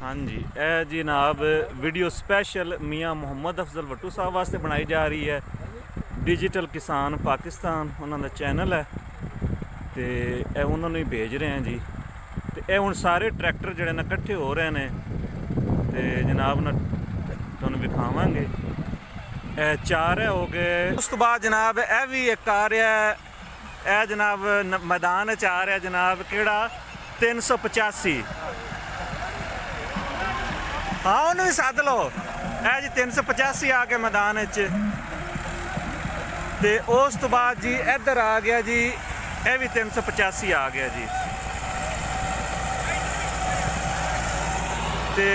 हाँ जी, ਇਹ जनाब वीडियो स्पैशल मियाँ मुहम्मद अफजल वट्टू साहब वास्ते बनाई जा रही है। डिजिटल किसान पाकिस्तान उन्होंने चैनल है तो यह उन्होंने ही भेज रहे हैं जी। तो यह हुण सारे ट्रैक्टर जोड़े ने इकट्ठे हो रहे हैं तो जनाब ना तुहानूं विखावांगे। चार है हो गए। उस तो बाद जनाब यह भी एक आ रहा है, यह जनाब मैदान च आ रहा जनाब किहड़ा 385। हाँ उन्होंने भी सद लो। है जी 385 आ गया मैदान च। उस तो बाद जी इधर आ गया जी, यह भी 385 आ गया जी। ते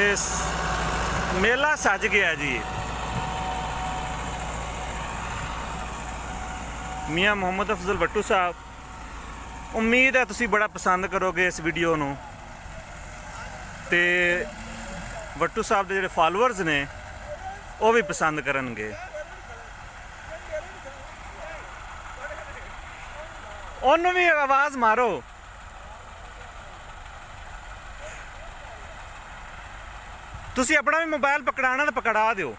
मेला सज गया जी। मियाँ मुहम्मद अफजल वट्टू साहब, उम्मीद है तुसी बड़ा पसंद करोगे इस वीडियो नूं। ते वट्टू साहब के जोड़े फॉलोअर्स ने वो भी पसंद करनगे। उन्होंने भी आवाज़ मारो। तुसी अपना भी मोबाइल पकड़ाना तो पकड़ा दो।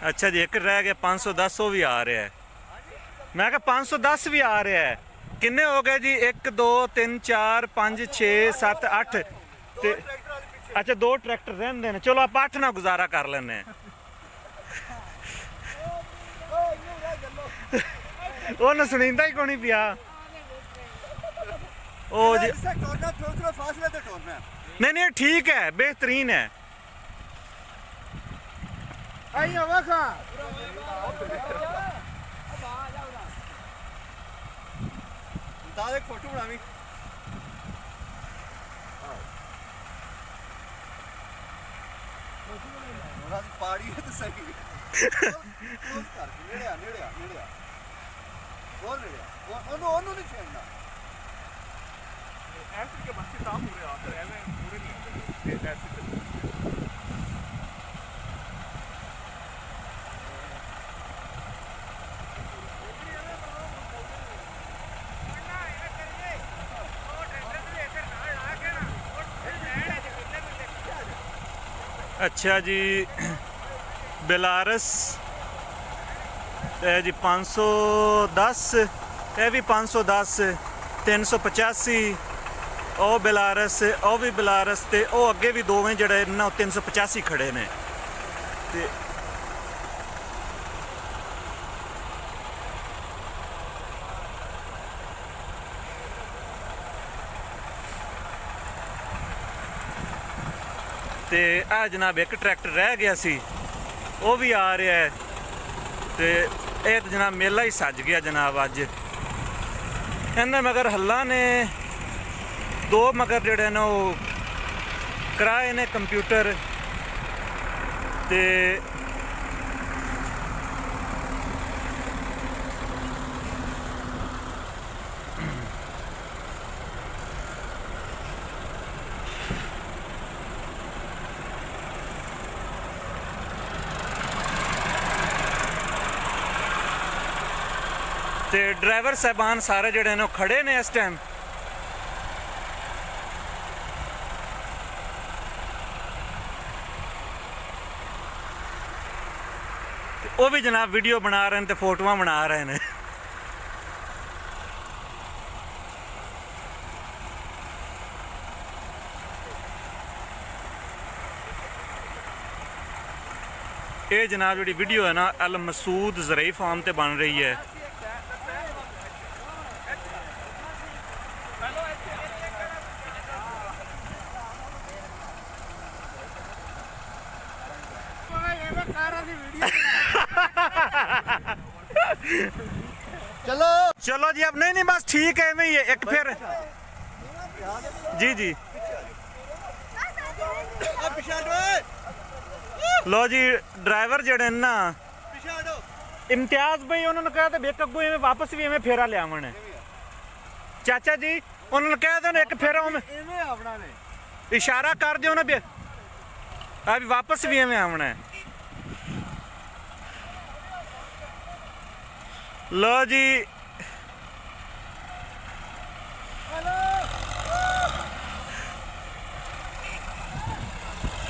अच्छा जी, एक रह गया 510, वो भी आ रहा है। मैं क्या 510 भी आ रहा है। किन्ने हो गए जी? 1 2 3 4 5 6 7 8। अच्छा 2 ट्रैक्टर रहते हैं। चलो आप 8 ना गुजारा कर लेने। उन्हें सुनींदा ही कोनी पिया। ओ जी नहीं नहीं ठीक है, बेहतरीन है। फोटो बनावी पाड़ी है तो सही नहीं छेड़ना। ऐसे के बच्चे काम पूरे आते हैं, पूरे नहीं ऐसे। अच्छा जी, बेलारस जी 510, यह भी 510 385। ओ बेलारस, ओ भी बेलारस ते ओ अगे भी दोवें जड़े ना 385 खड़े ने। ते आ जनाब एक ट्रैक्टर रह गया सी, वो भी आ रहा है। तो यह तो जनाब मेला ही सज गया जनाब। अज इन्हें मगर हल्ला ने 2 मगर जोड़े ने कराए ने कंप्यूटर। ते ड्राइवर साहबान सारे जोड़े ने खड़े ने इस टाइम। वो भी जनाब वीडियो बना रहे हैं तो फोटोआं बना रहे हैं। ये जनाब जी वीडियो है ना अल मसूद ज़रई फार्म ते बन रही है। चलो चलो जी, अब नहीं बस ठीक है मैं ये एक फिर जी जी लो जी ड्राइवर जड़े ना इम्तियाज भाई उन्होंने कहा था बेक अगू इवें वापस भी इवें फेरा लियावन है। ਚਾਚਾ ਜੀ ਉਹਨਾਂ ਨੂੰ ਕਹਿ ਦਿਓ ਨਾ ਇੱਕ ਫੇਰਾ ਇਵੇਂ ਆਪਣਾ ਨੇ ਇਸ਼ਾਰਾ ਕਰ ਦਿਓ ਨਾ ਵੀ ਆ ਵੀ ਵਾਪਸ ਵੀ ਐਵੇਂ ਆਉਣਾ ਹੈ। ਲੋ ਜੀ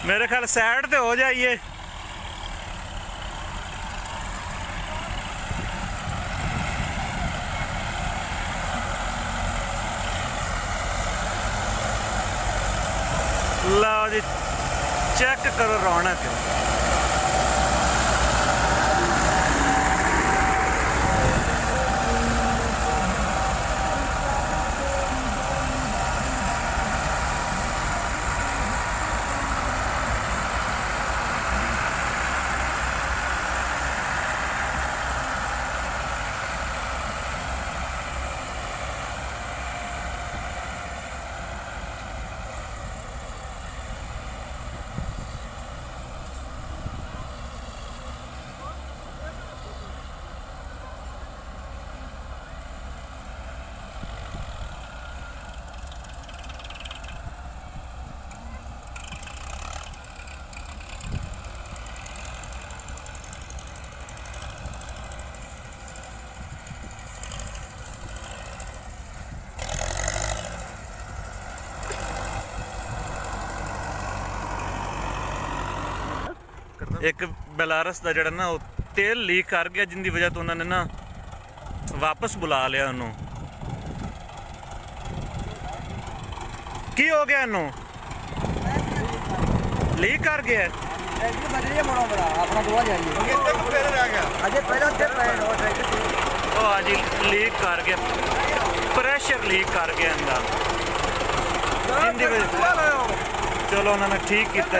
मेरे ख्याल साइड पे हो जाइए। लो जी चेक करो रौनक। ਇੱਕ ਬੈਲਾਰਸ ਦਾ ਜਿਹੜਾ ਨਾ ਉਹ ਤੇਲ ਲੀਕ ਕਰ ਗਿਆ, ਜਿੰਦੀ ਵਜ੍ਹਾ ਤੋਂ ਉਹਨਾਂ ਨੇ ਨਾ ਵਾਪਸ ਬੁਲਾ ਲਿਆ ਉਹਨੂੰ। ਕੀ ਹੋ ਗਿਆ ਇਹਨੂੰ? ਲੀਕ ਕਰ ਗਿਆ ट्रैक्टर बदलिए मोड़ा मोड़ा अपना दुआ जाइए ਇੱਥੇ ਨੂੰ ਫੇਰ ਰਹਿ ਗਿਆ अजय पहले से पैर और ट्रैक्टर ਉਹ ਅੱਜ ਲੀਕ ਕਰ ਗਿਆ, ਪ੍ਰੈਸ਼ਰ ਲੀਕ ਕਰ ਗਿਆ ਇਹਦਾ, ਜਿੰਦੀ ਵਜ੍ਹਾ ਚਲੋ ਉਹਨਾਂ ਨੇ ਠੀਕ ਕੀਤਾ।